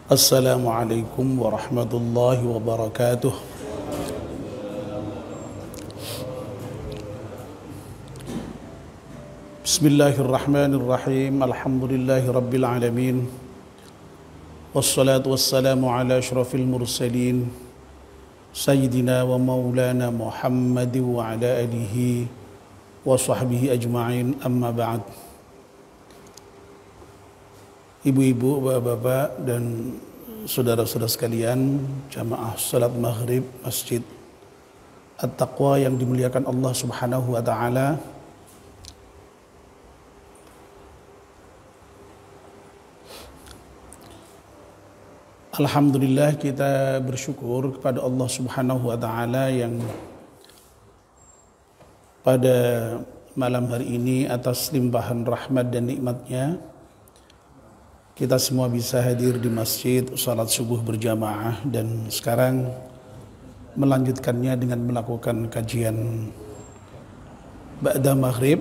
Assalamualaikum warahmatullahi wabarakatuh. Bismillahirrahmanirrahim. Alhamdulillahi rabbil alamin. Wassalatu wassalamu ala asyrafil mursalin Sayyidina wa maulana Muhammad wa ala alihi wa sahbihi ajma'in, amma ba'd. Ibu-ibu, bapak-bapak, dan saudara-saudara sekalian, jamaah salat maghrib Masjid At-Taqwa yang dimuliakan Allah Subhanahu wa ta'ala. Alhamdulillah, kita bersyukur kepada Allah Subhanahu wa ta'ala yang pada malam hari ini atas limpahan rahmat dan nikmatnya kita semua bisa hadir di masjid, salat subuh berjamaah, dan sekarang melanjutkannya dengan melakukan kajian ba'da maghrib.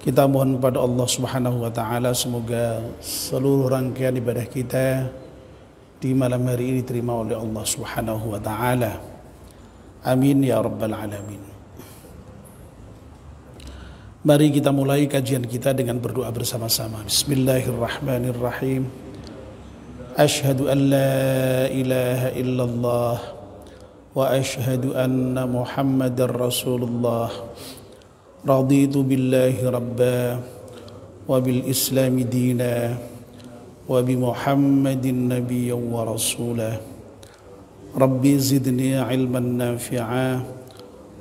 Kita mohon kepada Allah Subhanahu wa ta'ala semoga seluruh rangkaian ibadah kita di malam hari ini diterima oleh Allah Subhanahu wa ta'ala. Amin ya rabbal alamin. Mari kita mulai kajian kita dengan berdoa bersama-sama. Bismillahirrahmanirrahim. Ashhadu an la ilaha illallah wa ashhadu anna Muhammadar Rasulullah. Raditu billahi rabba wa bil islami dina wa bi Muhammadin nabiyyan wa rasulah. Rabbi zidni ilman nafi'a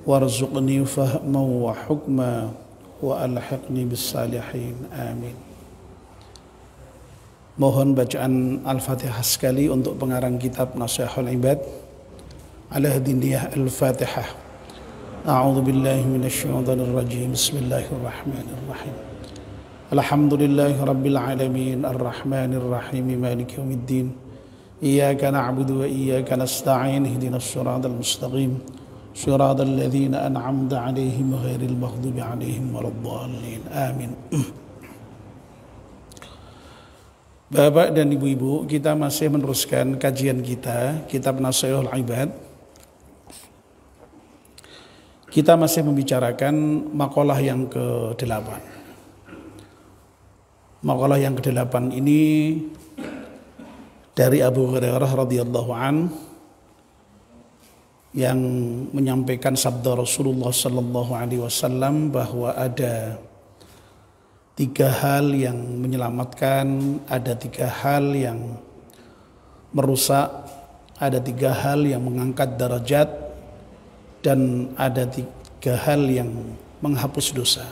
warzuqni fahman wa hukma wa alhiqni bis salihin, amin. Mohon bacaan Al-Fatihah sekali untuk pengarang kitab Nashihul Ibad, Al-Hadiniyah Al-Fatihah. A'udzu billahi minasyaitonir rajim. Bismillahirrahmanirrahim. Alhamdulillahi rabbil alamin, arrahmanir rahim, maliki yaumiddin. Iyyaka na'budu wa iyyaka nasta'in. Ihdinas siratal mustaqim. صراط الذين أنعمت عليهم غير المغضوب عليهم ولا الضالين, amin. Bapak dan ibu-ibu, kita masih meneruskan kajian kita kitab Nashihul Ibad. Kita masih membicarakan makalah yang ke-8. Makalah yang ke-8 ini dari Abu Hurairah radhiyallahu anhu yang menyampaikan sabda Rasulullah sallallahu alaihi wasallam bahwa ada 3 hal yang menyelamatkan, ada 3 hal yang merusak, ada 3 hal yang mengangkat derajat, dan ada 3 hal yang menghapus dosa.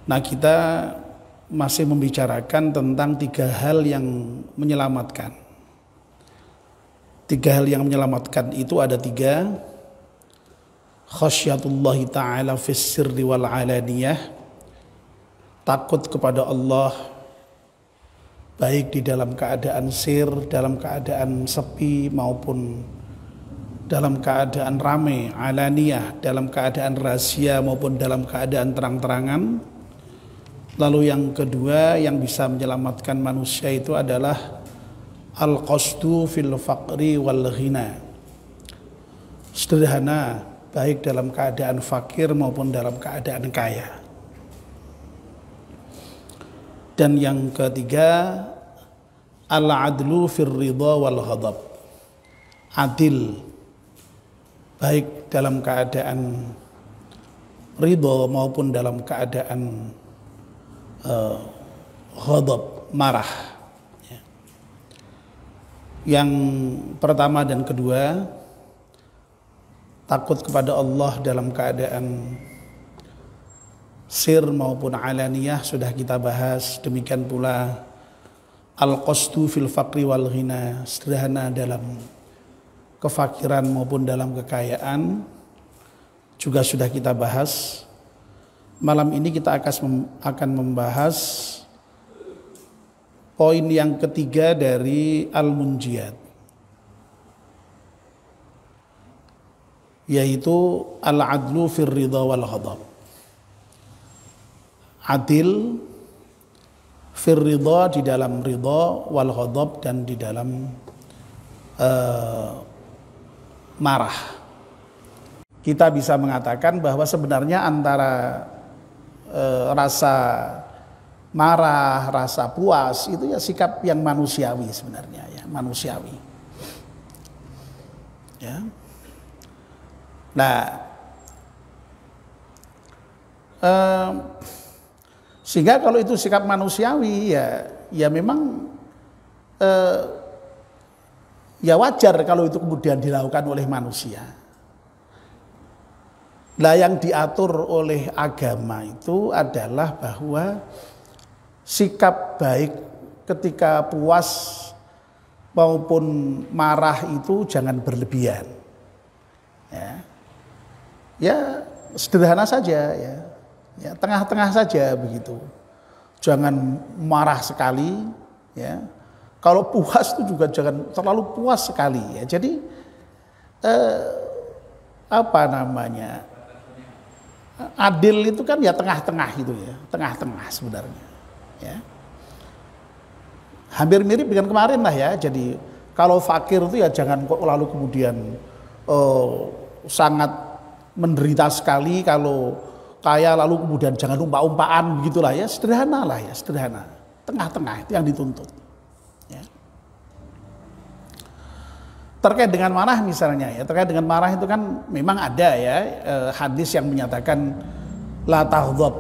Nah, kita masih membicarakan tentang 3 hal yang menyelamatkan. 3 hal yang menyelamatkan itu ada 3. Khasyatullahi ta'ala fis sirri wal alaniyah. Takut kepada Allah baik di dalam keadaan sir, dalam keadaan sepi, maupun dalam keadaan ramai. Alaniyah, dalam keadaan rahasia maupun dalam keadaan terang-terangan. Lalu yang kedua yang bisa menyelamatkan manusia itu adalah al-qasdu fil faqri wal ghina. Sederhana baik dalam keadaan fakir maupun dalam keadaan kaya. Dan yang ketiga, al-adlu fir ridha wal ghadab. Adil baik dalam keadaan ridha maupun dalam keadaan ghadab, marah. Yang pertama dan kedua, takut kepada Allah dalam keadaan sir maupun alaniyah sudah kita bahas. Demikian pula al-qasdu fil faqri wal ghina, sederhana dalam kefakiran maupun dalam kekayaan, juga sudah kita bahas. Malam ini kita akan membahas poin yang ketiga dari Al-Munjiyat, yaitu al-adlu fir ridha wal ghadab. Adil fir ridha, di dalam ridha, wal ghadab, dan di dalam marah. Kita bisa mengatakan bahwa sebenarnya antara rasa marah, rasa puas itu ya sikap yang manusiawi sebenarnya, ya, manusiawi. Ya. Nah, sehingga kalau itu sikap manusiawi ya memang ya wajar kalau itu kemudian dilakukan oleh manusia. Nah, yang diatur oleh agama itu adalah bahwa sikap baik ketika puas maupun marah itu jangan berlebihan. Ya sederhana saja, ya tengah-tengah saja begitu. Jangan marah sekali, ya. Kalau puas itu juga jangan terlalu puas sekali, ya. Jadi adil itu kan ya tengah-tengah itu, ya, tengah-tengah sebenarnya, ya. Hampir mirip dengan kemarin lah, ya. Jadi kalau fakir itu ya jangan kok lalu kemudian sangat menderita sekali, kalau kaya lalu kemudian jangan umpa-umpaan begitulah, ya. Sederhana lah, ya, sederhana, tengah-tengah itu yang dituntut, ya. Terkait dengan marah misalnya, ya, terkait dengan marah itu kan memang ada, ya, hadis yang menyatakan la taghdab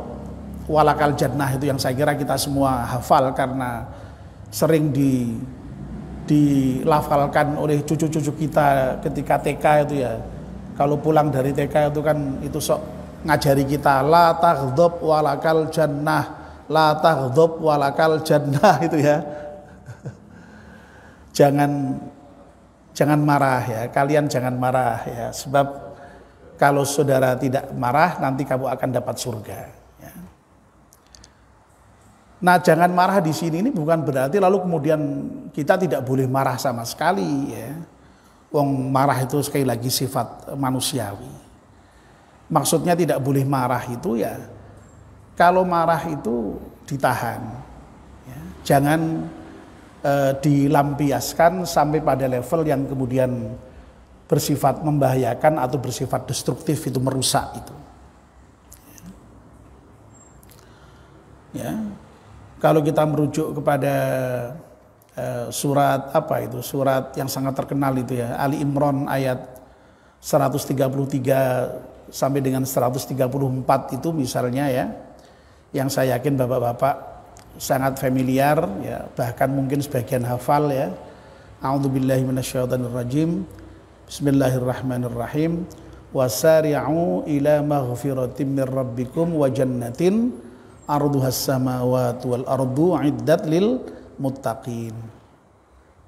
walakal jannah, itu yang saya kira kita semua hafal karena sering dilafalkan oleh cucu-cucu kita ketika TK itu, ya. Kalau pulang dari TK itu kan itu sok ngajari kita la taghdab walakal jannah, la taghdab walakal jannah itu, ya. Jangan marah, ya, kalian jangan marah, ya, sebab kalau saudara tidak marah nanti kamu akan dapat surga, ya. Nah, jangan marah di sini ini bukan berarti lalu kemudian kita tidak boleh marah sama sekali, ya. Wong marah itu sekali lagi sifat manusiawi. Maksudnya tidak boleh marah itu ya kalau marah itu ditahan, ya. Jangan dilampiaskan sampai pada level yang kemudian bersifat membahayakan atau bersifat destruktif, itu merusak itu, ya. Kalau kita merujuk kepada surat surat yang sangat terkenal itu, ya, Ali Imran ayat 133 sampai dengan 134 itu misalnya, ya, yang saya yakin bapak-bapak sangat familiar, ya, bahkan mungkin sebagian hafal, ya. A'udzubillahi minasyaitonirrajim. Bismillahirrahmanirrahim. Wasari'u ila maghfiratin mir rabbikum wa jannatin arduhas samawati wal ardu 'iddat lil muttaqin.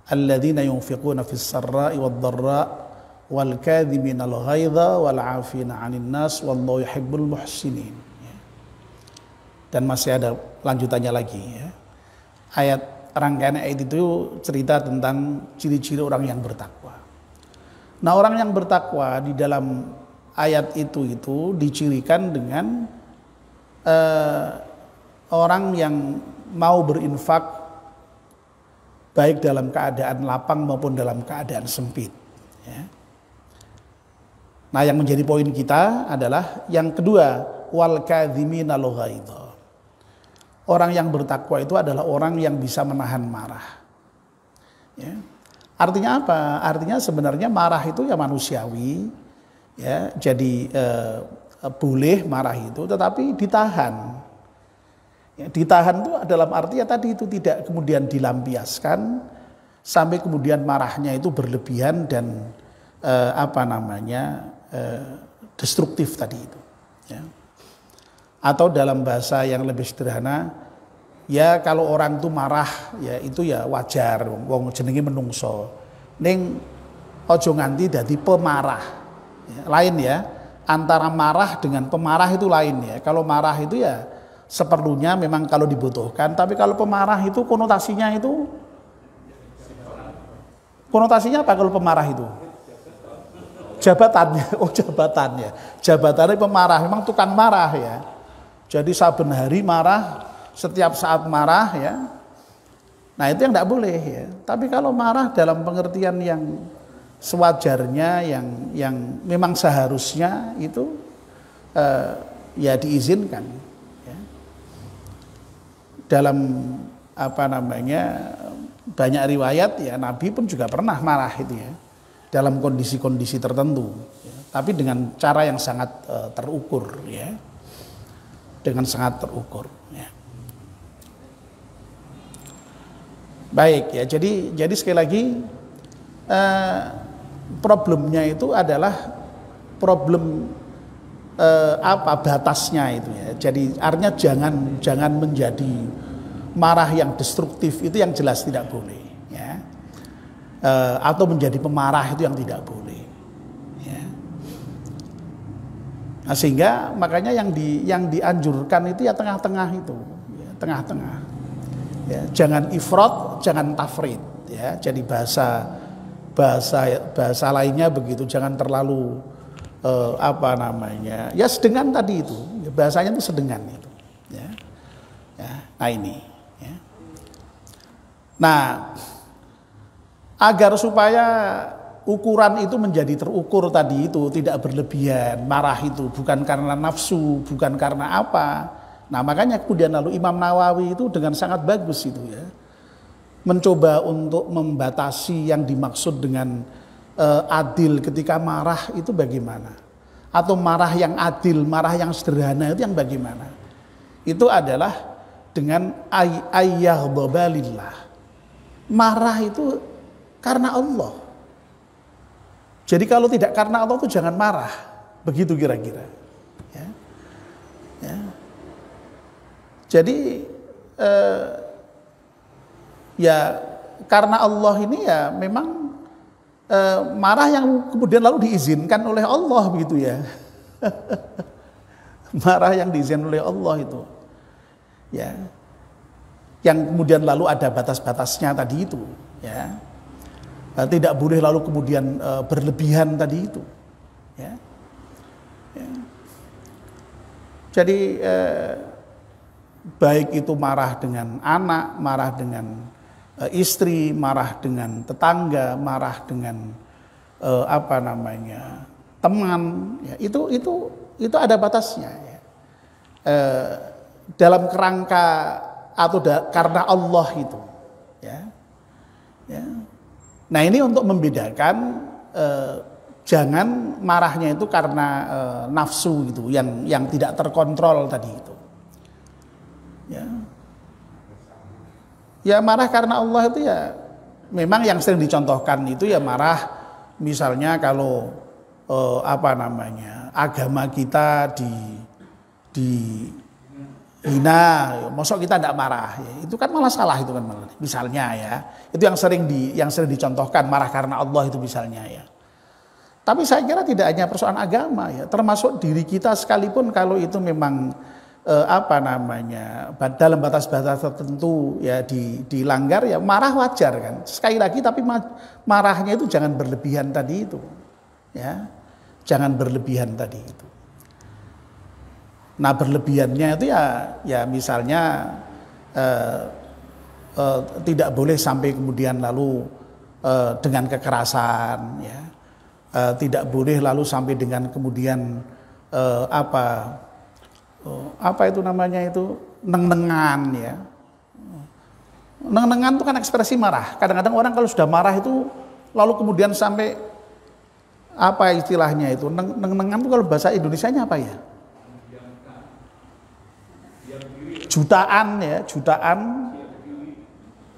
Alladzina yunfiquna fis sarra'i wad dharra wal kadhiminal ghaidha wal 'afina 'anil nas wallahu yuhibbul muhsinin. Dan masih ada lanjutannya lagi, ya. Rangkaian ayat itu cerita tentang ciri-ciri orang yang bertakwa. Nah, orang yang bertakwa di dalam ayat itu dicirikan dengan orang yang mau berinfak baik dalam keadaan lapang maupun dalam keadaan sempit, ya. Nah, yang menjadi poin kita adalah yang kedua, wal kadhiminal ghaidha. Orang yang bertakwa itu adalah orang yang bisa menahan marah, ya. Artinya apa? Artinya sebenarnya marah itu ya manusiawi, ya. Jadi boleh marah itu, tetapi ditahan. Ya, ditahan itu dalam arti ya tadi itu tidak kemudian dilampiaskan sampai kemudian marahnya itu berlebihan dan destruktif tadi itu, ya. Atau dalam bahasa yang lebih sederhana, ya kalau orang itu marah, ya itu ya wajar, wong jenenge menungso. Ning ojo nganti dadi pemarah, ya, lain, ya. Antara marah dengan pemarah itu lain, ya. Kalau marah itu ya seperlunya memang kalau dibutuhkan, tapi kalau pemarah itu konotasinya apa kalau pemarah itu? Jabatannya, jabatannya pemarah, memang tukang marah, ya. Jadi saben hari marah, setiap saat marah ya. Nah itu yang tidak boleh ya. Tapi kalau marah dalam pengertian yang sewajarnya, yang memang seharusnya itu ya diizinkan. Ya. Dalam banyak riwayat ya Nabi pun juga pernah marah itu ya dalam kondisi-kondisi tertentu. Ya. Tapi dengan cara yang sangat terukur ya, dengan sangat terukur. Ya. Baik ya, jadi sekali lagi problemnya itu adalah problem batasnya itu ya. Jadi artinya jangan menjadi marah yang destruktif, itu yang jelas tidak boleh ya. Atau menjadi pemarah itu yang tidak boleh ya. Nah, sehingga makanya yang dianjurkan itu ya tengah-tengah itu ya, tengah-tengah ya. Jangan ifrat, jangan tafrid ya. Jadi bahasa lainnya begitu, jangan terlalu ya sedengan tadi itu ya, bahasanya itu sedengan itu ya. Ya, nah ini ya. Nah agar supaya ukuran itu menjadi terukur tadi itu, tidak berlebihan marah itu, bukan karena nafsu, bukan karena apa. Nah makanya kemudian lalu Imam Nawawi itu dengan sangat bagus itu ya, mencoba untuk membatasi yang dimaksud dengan adil ketika marah itu bagaimana, atau marah yang adil, marah yang sederhana itu yang bagaimana. Itu adalah dengan ayyaghdhabalillah, marah itu karena Allah. Jadi kalau tidak karena Allah itu jangan marah, begitu kira-kira ya. Ya. Jadi ya karena Allah ini ya memang marah yang kemudian lalu diizinkan oleh Allah begitu ya. Marah yang diizinkan oleh Allah itu ya, yang kemudian lalu ada batas-batasnya tadi itu ya. Tidak boleh lalu kemudian berlebihan tadi itu ya. Ya. Jadi baik itu marah dengan anak, marah dengan istri, marah dengan tetangga, marah dengan teman, ya, itu ada batasnya. Ya. Dalam kerangka atau karena Allah itu, ya. Ya. Nah ini untuk membedakan jangan marahnya itu karena nafsu gitu, yang tidak terkontrol tadi itu. Ya. Ya marah karena Allah itu ya memang yang sering dicontohkan itu ya marah misalnya kalau agama kita dihina, mosok kita tidak marah ya, itu kan malah salah itu kan malah. Misalnya ya, itu yang sering dicontohkan marah karena Allah itu misalnya ya. Tapi saya kira tidak hanya persoalan agama ya, termasuk diri kita sekalipun kalau itu memang dalam batas-batas tertentu ya dilanggar ya marah wajar kan. Sekali lagi tapi marahnya itu jangan berlebihan tadi itu. Ya. Jangan berlebihan tadi itu. Nah, berlebihannya itu ya misalnya tidak boleh sampai kemudian lalu dengan kekerasan ya. Tidak boleh lalu sampai dengan kemudian neng-nengan ya. Neng-nengan itu kan ekspresi marah. Kadang-kadang orang kalau sudah marah itu lalu kemudian sampai apa istilahnya itu? Neng-nengan itu kalau bahasa Indonesianya apa ya? Jutaan ya, jutaan.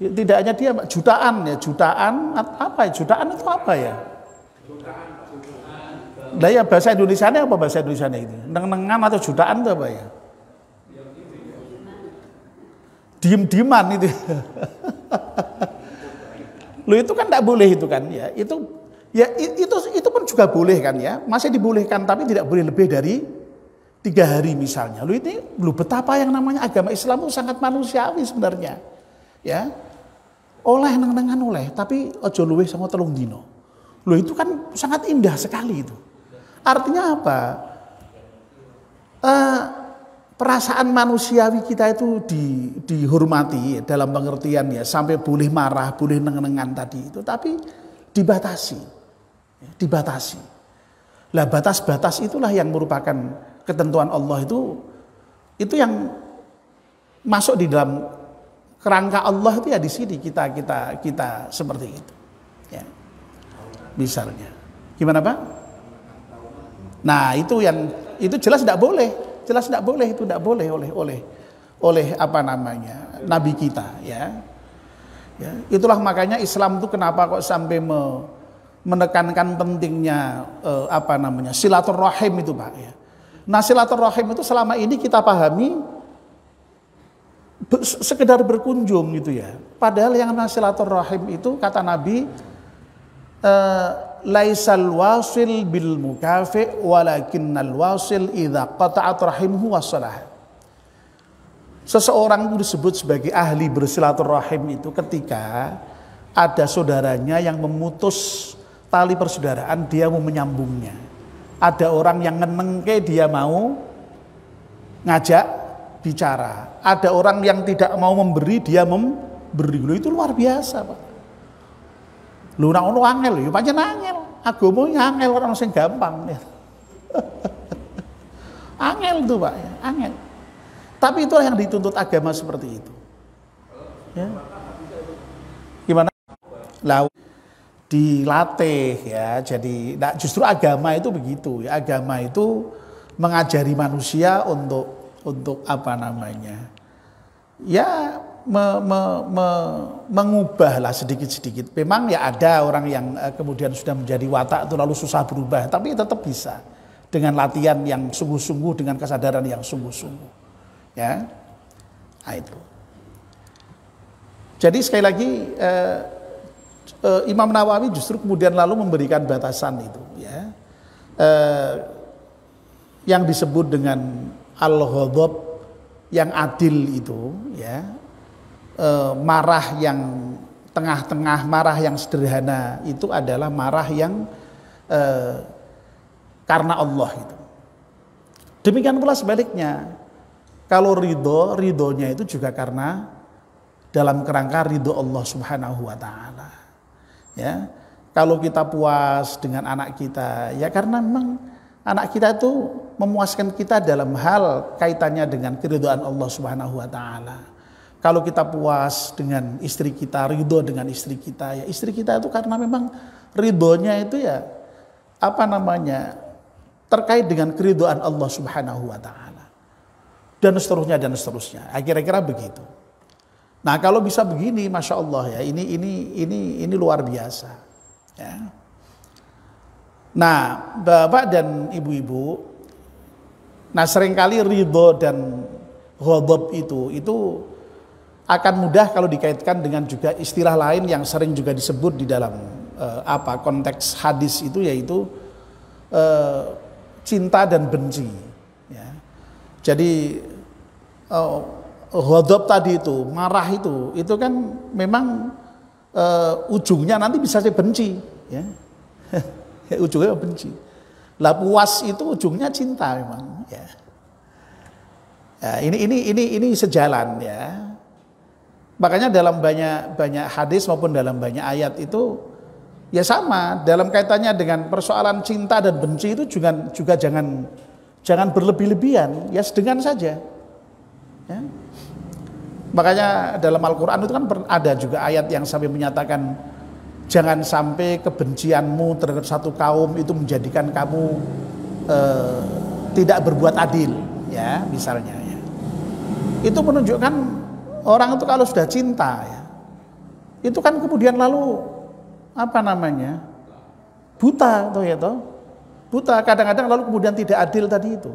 Tidak hanya dia, jutaan ya, jutaan apa ya? Jutaan itu apa ya? Nah ya bahasa Indonesianya apa bahasa Indonesianya itu? Neng-nengan atau jutaan itu apa ya? Diem-dieman itu. Loh itu kan tidak boleh itu kan ya. Itu pun juga boleh kan ya. Masih dibolehkan tapi tidak boleh lebih dari 3 hari misalnya. Loh ini betapa yang namanya agama Islam itu sangat manusiawi sebenarnya. Ya. Oleh neng-nengan oleh, tapi ojo luwih sama 3 dino. Loh itu kan sangat indah sekali itu. Artinya apa? perasaan manusiawi kita itu dihormati dalam pengertian ya, sampai boleh marah, boleh neng-nengan tadi itu, tapi dibatasi. Dibatasi. Lah batas-batas itulah yang merupakan ketentuan Allah, itu yang masuk di dalam kerangka Allah itu ya di sini kita seperti itu. Ya. Misalnya. Gimana Pak? Nah, itu jelas tidak boleh. Jelas tidak boleh, itu tidak boleh oleh apa namanya Nabi kita ya. Itulah makanya Islam itu kenapa kok sampai menekankan pentingnya apa namanya silaturahim itu Pak ya. Nah silaturahim itu selama ini kita pahami sekedar berkunjung gitu ya. Padahal yang namanya silaturahim itu kata Nabi laisal wasil bil mukafi walakinnal wasil idza qata'at rahimhu wassalah. Seseorang itu disebut sebagai ahli bersilaturahim itu ketika ada saudaranya yang memutus tali persaudaraan, dia mau menyambungnya. Ada orang yang ngenengke, dia mau ngajak bicara. Ada orang yang tidak mau memberi, dia memberi. Itu luar biasa Pak. Lu nak ono angel, ya pancen angel. Agama angel, orang sing gampang ya. Angel tuh Pak, ya, angel. Tapi itulah yang dituntut agama seperti itu. Ya. Gimana? Lah dilatih ya. Jadi justru agama itu begitu ya. Agama itu mengajari manusia untuk apa namanya? Ya mengubahlah sedikit-sedikit. Memang ya ada orang yang kemudian sudah menjadi watak itu lalu susah berubah, tapi tetap bisa dengan latihan yang sungguh-sungguh, dengan kesadaran yang sungguh-sungguh. Ya, nah itu. Jadi sekali lagi Imam Nawawi justru kemudian lalu memberikan batasan itu, ya, yang disebut dengan al-ghadab yang adil itu, ya. Marah yang tengah-tengah, marah yang sederhana itu adalah marah yang karena Allah itu. Demikian pula sebaliknya, kalau ridhonya itu juga karena dalam kerangka ridho Allah Subhanahu wa taala. Ya. Kalau kita puas dengan anak kita, ya karena memang anak kita itu memuaskan kita dalam hal kaitannya dengan keridhaan Allah Subhanahu wa taala. Kalau kita puas dengan istri kita, ridho dengan istri kita, ya istri kita itu karena memang ridhonya itu ya apa namanya terkait dengan keridhaan Allah Subhanahu wa taala. Dan seterusnya. Kira-kira begitu. Nah, kalau bisa begini, Masya Allah ya, ini luar biasa. Ya. Nah, Bapak dan Ibu-ibu, nah seringkali ridho dan ghadab itu akan mudah kalau dikaitkan dengan juga istilah lain yang sering juga disebut di dalam konteks hadis itu, yaitu cinta dan benci. Ya. Jadi ghadab tadi itu, marah itu kan memang ujungnya nanti bisa benci, ya. Ujungnya benci. Lah puas itu ujungnya cinta memang, ya. Ya, ini sejalan ya. Makanya dalam banyak hadis maupun dalam banyak ayat itu ya sama dalam kaitannya dengan persoalan cinta dan benci itu juga jangan berlebih-lebihan, ya sedengan saja. Ya. Makanya dalam Al-Quran itu kan ada juga ayat yang sampai menyatakan jangan sampai kebencianmu terhadap satu kaum itu menjadikan kamu tidak berbuat adil, ya misalnya. Ya. Itu menunjukkan orang itu kalau sudah cinta ya, itu kan kemudian lalu apa namanya buta toh ya toh, buta kadang-kadang lalu kemudian tidak adil tadi itu.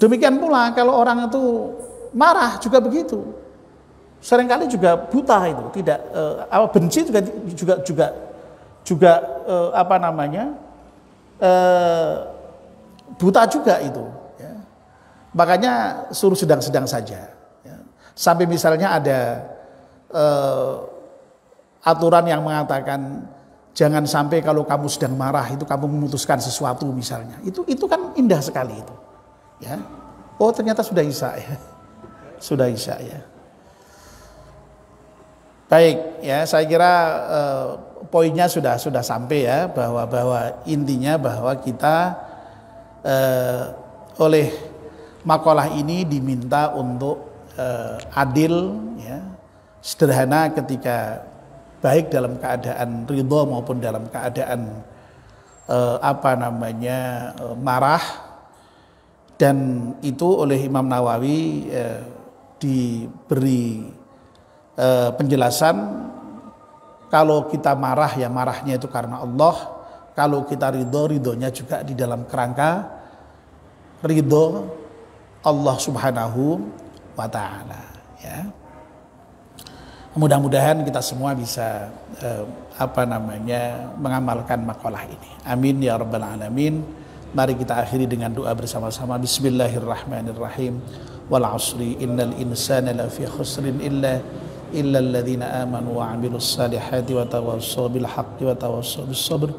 Demikian pula kalau orang itu marah juga begitu, seringkali juga buta itu, tidak benci juga apa namanya buta juga itu. Ya. Makanya suruh sedang-sedang saja. Sampai misalnya ada aturan yang mengatakan jangan sampai kalau kamu sedang marah itu kamu memutuskan sesuatu misalnya. Itu kan indah sekali itu. Ya. Oh ternyata sudah Isya ya. Sudah Isya ya. Baik ya, saya kira poinnya sudah sampai ya, bahwa intinya bahwa kita oleh makalah ini diminta untuk adil ya, sederhana ketika baik dalam keadaan ridho maupun dalam keadaan marah. Dan itu oleh Imam Nawawi diberi penjelasan, kalau kita marah ya marahnya itu karena Allah, kalau kita ridhonya juga di dalam kerangka ridho Allah Subhanahu wa ta'ala ya. Mudah-mudahan kita semua bisa mengamalkan makalah ini. Amin ya rabbal alamin. Mari kita akhiri dengan doa bersama-sama. Bismillahirrahmanirrahim. Wal 'ashri innal insana lafi khusrin illa alladzina amanu wa 'amilus salihati wa tawassaw bil haqqi wa tawassaw bis sabr.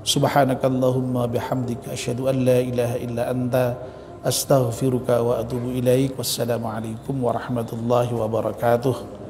Subhanakallahumma bihamdika asyhadu an la ilaha illa anta astaghfiruka wa atubu ilaik. Wassalamu alaikum warahmatullahi wabarakatuh.